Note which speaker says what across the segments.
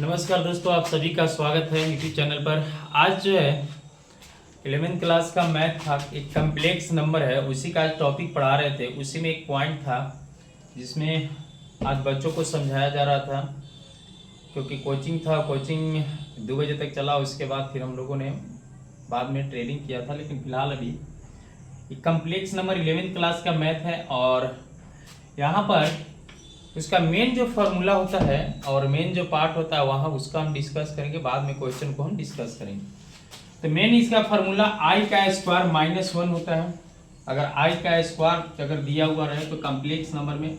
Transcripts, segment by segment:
Speaker 1: नमस्कार दोस्तों, आप सभी का स्वागत है यूट्यूब चैनल पर। आज जो है 11th क्लास का मैथ था, एक कम्प्लेक्स नंबर है, उसी का आज टॉपिक पढ़ा रहे थे। उसी में एक पॉइंट था जिसमें आज बच्चों को समझाया जा रहा था, क्योंकि कोचिंग था। कोचिंग 2 बजे तक चला, उसके बाद फिर हम लोगों ने बाद में ट्रेनिंग किया था। लेकिन फिलहाल अभी एक कम्प्लेक्स नंबर 11th क्लास का मैथ है, और यहाँ पर उसका मेन जो फॉर्मूला होता है और मेन जो पार्ट होता है वहाँ उसका हम डिस्कस करेंगे। बाद में क्वेश्चन को हम डिस्कस करेंगे। तो मेन इसका फॉर्मूला आई का स्क्वायर -1 होता है। अगर आई का स्क्वायर अगर दिया हुआ रहे तो कम्प्लेक्स नंबर में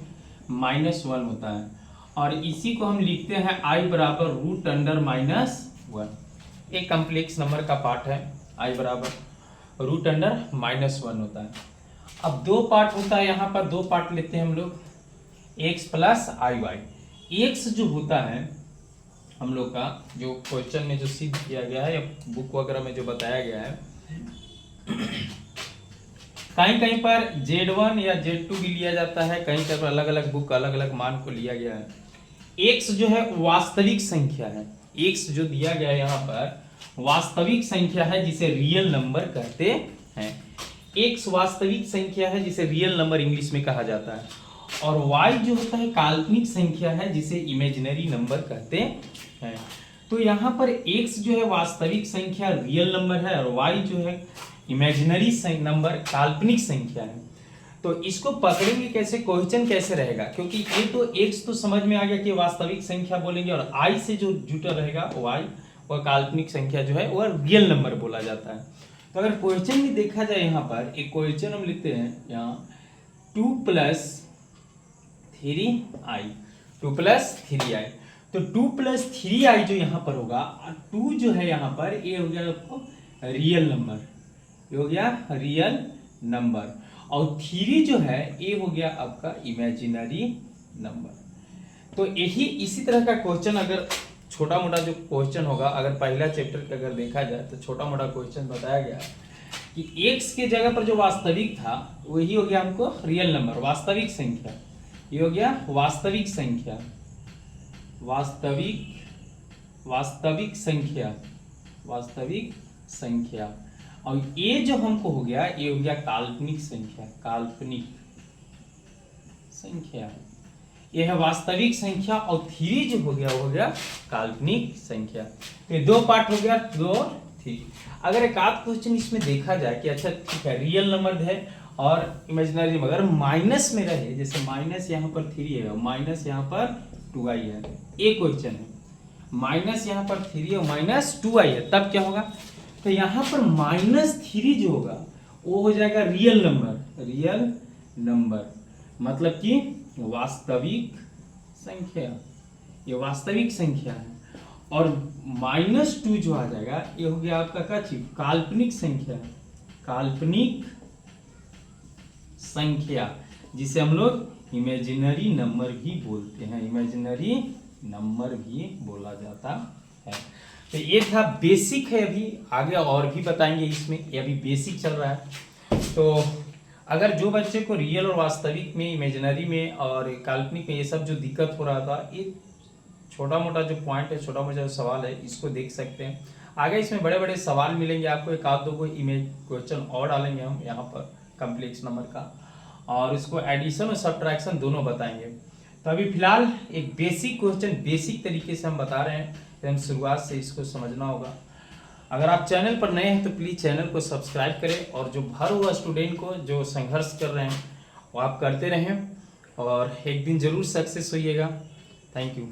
Speaker 1: -1 होता है, और इसी को हम लिखते हैं आई बराबर √(-1). एक कम्प्लेक्स नंबर का पार्ट है, आई बराबर √(-1) होता है। अब दो पार्ट होता है, यहाँ पर दो पार्ट लेते हैं हम लोग, x प्लस आई वाई। एक्स जो होता है हम लोग का, जो क्वेश्चन में जो सिद्ध किया गया है या बुक वगैरह में जो बताया गया है, कहीं कहीं पर Z1 या Z2 भी लिया जाता है, कहीं कहीं पर अलग अलग बुक अलग अलग मान को लिया गया है। x जो है वास्तविक संख्या है, x जो दिया गया है यहाँ पर वास्तविक संख्या है जिसे रियल नंबर कहते हैं। x वास्तविक संख्या है जिसे रियल नंबर इंग्लिश में कहा जाता है, और y जो होता है काल्पनिक संख्या है जिसे इमेजिनरी नंबर कहते हैं। तो यहाँ पर x जो है वास्तविक संख्या रियल नंबर है, और y जो है इमेजिनरी नंबर काल्पनिक संख्या है। तो इसको पकड़ेंगे कैसे, क्वेश्चन कैसे रहेगा, क्योंकि ये तो x तो समझ में आ गया कि वास्तविक संख्या बोलेंगे, और i से जो जुटा रहेगा y वह काल्पनिक संख्या जो है वह रियल नंबर बोला जाता है। तो अगर क्वेश्चन में देखा जाए, यहाँ पर एक क्वेश्चन हम लिखते हैं, यहाँ 2 + 3i, 2 + 3i। तो 2 + 3i जो यहाँ पर होगा, 2 जो है यहाँ पर ये हो गया आपको रियल नंबर, ये हो गया रियल नंबर, और 3 जो है ये हो गया आपका इमेजिनरी नंबर। तो यही इसी तरह का क्वेश्चन अगर छोटा मोटा जो क्वेश्चन होगा, अगर पहला चैप्टर का अगर देखा जाए तो छोटा मोटा क्वेश्चन बताया गया कि x के जगह पर जो वास्तविक था वही हो गया हमको रियल नंबर, वास्तविक संख्या। ये हो गया वास्तविक संख्या, वास्तविक संख्या, वास्तविक संख्या, और ये जो हमको हो गया ये हो गया काल्पनिक संख्या, काल्पनिक संख्या। ये है वास्तविक संख्या, और 3 जो हो गया वो हो गया काल्पनिक संख्या। तो ये दो पार्ट हो गया, 2 और 3। अगर एक आध क्वेश्चन इसमें देखा जाए कि अच्छा ठीक है रियल नंबर है और इमेजिनरी नंबर अगर माइनस में रहे, जैसे माइनस यहाँ पर 3 है, माइनस यहाँ पर 2i है, एक क्वेश्चन है, माइनस यहाँ पर 3 और माइनस 2i है, तब क्या होगा, तो यहाँ पर -3 जो होगा वो हो जाएगा रियल नंबर, रियल नंबर मतलब कि वास्तविक संख्या, ये वास्तविक संख्या है। और -2 जो आ जाएगा ये हो गया आपका क्या चीज, काल्पनिक संख्या, काल्पनिक संख्या जिसे हम लोग इमेजिनरी नंबर भी बोलते हैं, इमेजिनरी नंबर भी बोला जाता है। तो ये था बेसिक है, अभी आगे और भी बताएंगे इसमें, ये अभी बेसिक चल रहा है। तो अगर जो बच्चे को रियल और वास्तविक में, इमेजिनरी में और काल्पनिक में ये सब जो दिक्कत हो रहा था, ये छोटा मोटा जो पॉइंट है, छोटा मोटा जो सवाल है, इसको देख सकते हैं। आगे इसमें बड़े बड़े सवाल मिलेंगे आपको, एक आध दो को इमेज क्वेश्चन और डालेंगे हम यहाँ पर कम्प्लेक्स नंबर का, और इसको एडिशन और सब्ट्रैक्शन दोनों बताएंगे। तो अभी फिलहाल एक बेसिक क्वेश्चन बेसिक तरीके से हम बता रहे हैं, हम शुरुआत से इसको समझना होगा। अगर आप चैनल पर नए हैं तो प्लीज़ चैनल को सब्सक्राइब करें, और जो भर हुआ स्टूडेंट को जो संघर्ष कर रहे हैं वो आप करते रहें, और एक दिन ज़रूर सक्सेस होइएगा। Thank you.